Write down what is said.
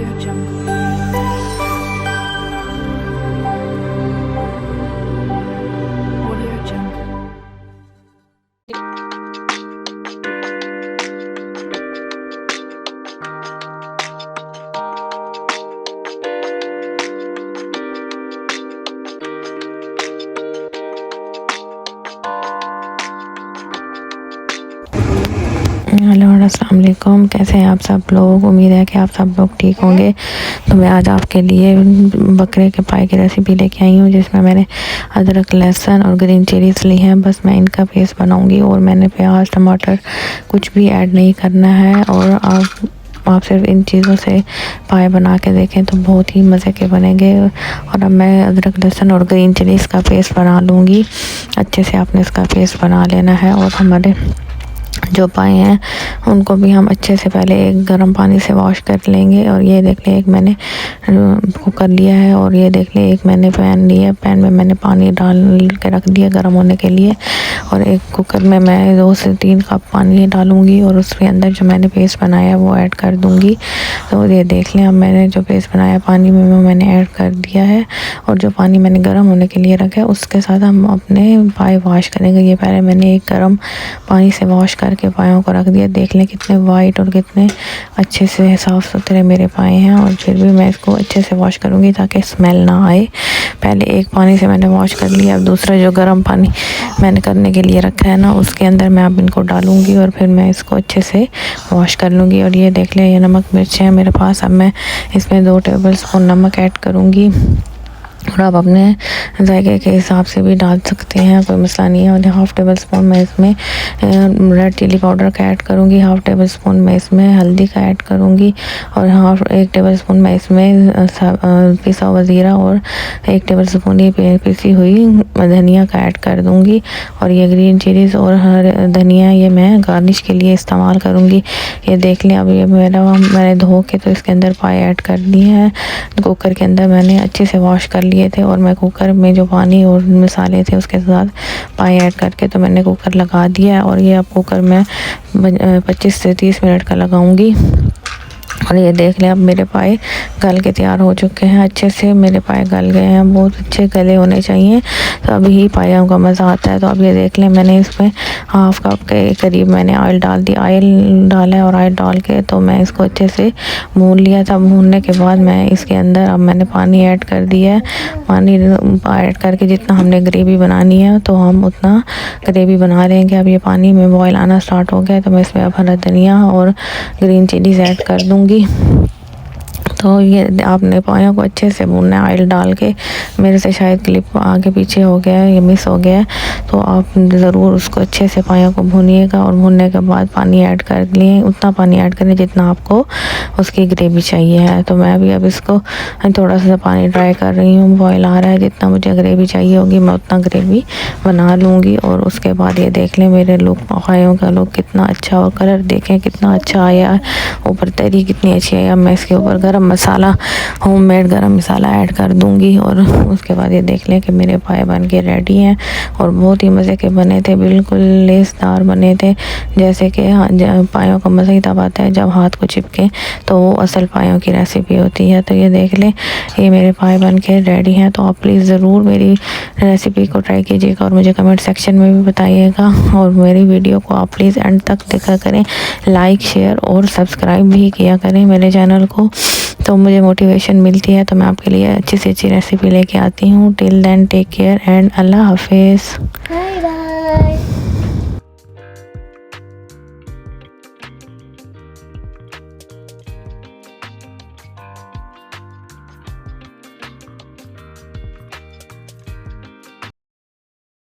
Audio Jungle. Audio Jungle. Hello अस्सलाम वालेकुम, कैसे हैं आप सब लोग। उम्मीद है कि आप सब लोग ठीक होंगे। तो मैं आज आपके लिए बकरे के पाए की रेसिपी लेके आई हूँ, जिसमें मैंने अदरक, लहसुन और ग्रीन चिलीज ली हैं। बस मैं इनका पेस्ट बनाऊँगी और मैंने प्याज, टमाटर कुछ भी ऐड नहीं करना है। और आप सिर्फ इन चीज़ों से पाए बना के देखें तो बहुत ही मज़े के बनेंगे। और अब मैं अदरक, लहसुन और ग्रीन चिलीज़ का पेस्ट बना लूँगी। अच्छे से आपने इसका पेस्ट बना लेना है। और हमारे जो पाए हैं उनको भी हम अच्छे से पहले एक गर्म पानी से वॉश कर लेंगे। और ये देख लें, एक मैंने कुकर लिया है और ये देख लें एक मैंने पैन लिया। पैन में मैंने पानी डाल के रख दिया गर्म होने के लिए। और एक कुकर में मैं 2 से 3 कप पानी डालूंगी और उसके अंदर जो मैंने पेस्ट बनाया वो ऐड कर दूंगी। तो ये देख लें, अब मैंने जो पेस्ट बनाया पानी में वो मैंने ऐड कर दिया है। और जो पानी मैंने गर्म होने के लिए रखा है उसके साथ हम अपने पाए वॉश करेंगे। ये पहले मैंने एक गर्म पानी से वॉश करके पायों को रख दिया। देख लें कितने वाइट और कितने अच्छे से साफ़ सुथरे मेरे पाए हैं। और फिर भी मैं इसको अच्छे से वॉश करूँगी ताकि स्मेल ना आए। पहले एक पानी से मैंने वॉश कर लिया। अब दूसरा जो गर्म पानी मैंने करने के लिए रखा है ना, उसके अंदर मैं अब इनको डालूँगी और फिर मैं इसको अच्छे से वॉश कर लूँगी। और ये देख लें, ये नमक मिर्च है मेरे पास। अब मैं इसमें 2 टेबलस्पून नमक ऐड करूँगी। और आप अपने जायके के हिसाब से भी डाल सकते हैं, कोई मसला नहीं है। और 1/2 टेबलस्पून मैं इसमें रेड चिली पाउडर का ऐड करूँगी। 1/2 टेबलस्पून मैं इसमें हल्दी का ऐड करूँगी। और 1 टेबलस्पून मैं इसमें पिसा हुआ ज़ीरा और 1 टेबलस्पून ये पिसी हुई धनिया का ऐड कर दूँगी। और ये ग्रीन चिलीज़ और हर धनिया ये मैं गार्निश के लिए इस्तेमाल करूँगी। ये देख लें, अब ये मैंने धो के तो इसके अंदर पाए ऐड कर दिए हैं। कुकर के अंदर मैंने अच्छे से वॉश कर लिए थे। और मैं कुकर में जो पानी और मसाले थे उसके साथ पाए ऐड करके तो मैंने कुकर लगा दिया। और ये अब कुकर में 25 से 30 मिनट का लगाऊंगी। और ये देख लें, अब मेरे पाए गल के तैयार हो चुके हैं। अच्छे से मेरे पाए गल गए हैं, बहुत अच्छे गले होने चाहिए, तो अभी ही पायों का मज़ा आता है। तो अब ये देख लें, मैंने इसमें 1/2 कप के करीब मैंने ऑयल डाल दिया। ऑयल डाला है और ऑयल डाल के तो मैं इसको अच्छे से भून लिया था। भूनने के बाद मैं इसके अंदर अब मैंने पानी ऐड कर दिया है। पानी ऐड करके जितना हमने ग्रेवी बनानी है तो हम उतना ग्रेवी बना लेंगे। अब ये पानी में बॉयल आना स्टार्ट हो गया तो मैं इसमें अब हरा धनिया और ग्रीन चिलीज़ ऐड कर दूँगी। तो ये आपने पायों को अच्छे से भूनना है ऑयल डाल के। मेरे से शायद क्लिप आगे पीछे हो गया है, ये मिस हो गया है, तो आप ज़रूर उसको अच्छे से पायों को भूनिएगा। और भूनने के बाद पानी ऐड कर लिए, उतना पानी ऐड करें जितना आपको उसकी ग्रेवी चाहिए है। तो मैं भी अब इसको थोड़ा सा पानी ड्राई कर रही हूँ, बॉयल आ रहा है। जितना मुझे ग्रेवी चाहिए होगी मैं उतना ग्रेवी बना लूँगी। और उसके बाद ये देख लें मेरे लुक, पायों का लुक कितना अच्छा, और कलर देखें कितना अच्छा आया है, ऊपर तरी कितनी अच्छी आई। अब मैं इसके ऊपर गरम मसाला, होममेड गरम मसाला ऐड कर दूंगी। और उसके बाद ये देख लें कि मेरे पाए बन के रेडी हैं और बहुत ही मज़े के बने थे, बिल्कुल लेसदार बने थे। जैसे कि पायों का मज़ा ही तब आता है जब हाथ को चिपके, तो वो असल पायों की रेसिपी होती है। तो ये देख लें, ये मेरे पाए बन के रेडी हैं। तो आप प्लीज़ ज़रूर मेरी रेसिपी को ट्राई कीजिएगा और मुझे कमेंट सेक्शन में भी बताइएगा। और मेरी वीडियो को आप प्लीज़ एंड तक देखा करें, लाइक, शेयर और सब्सक्राइब भी किया करें मेरे चैनल को, तो मुझे मोटिवेशन मिलती है। तो मैं आपके लिए अच्छी से अच्छी रेसिपी लेके आती हूँ। Till then take care and अल्लाह हाफिज़।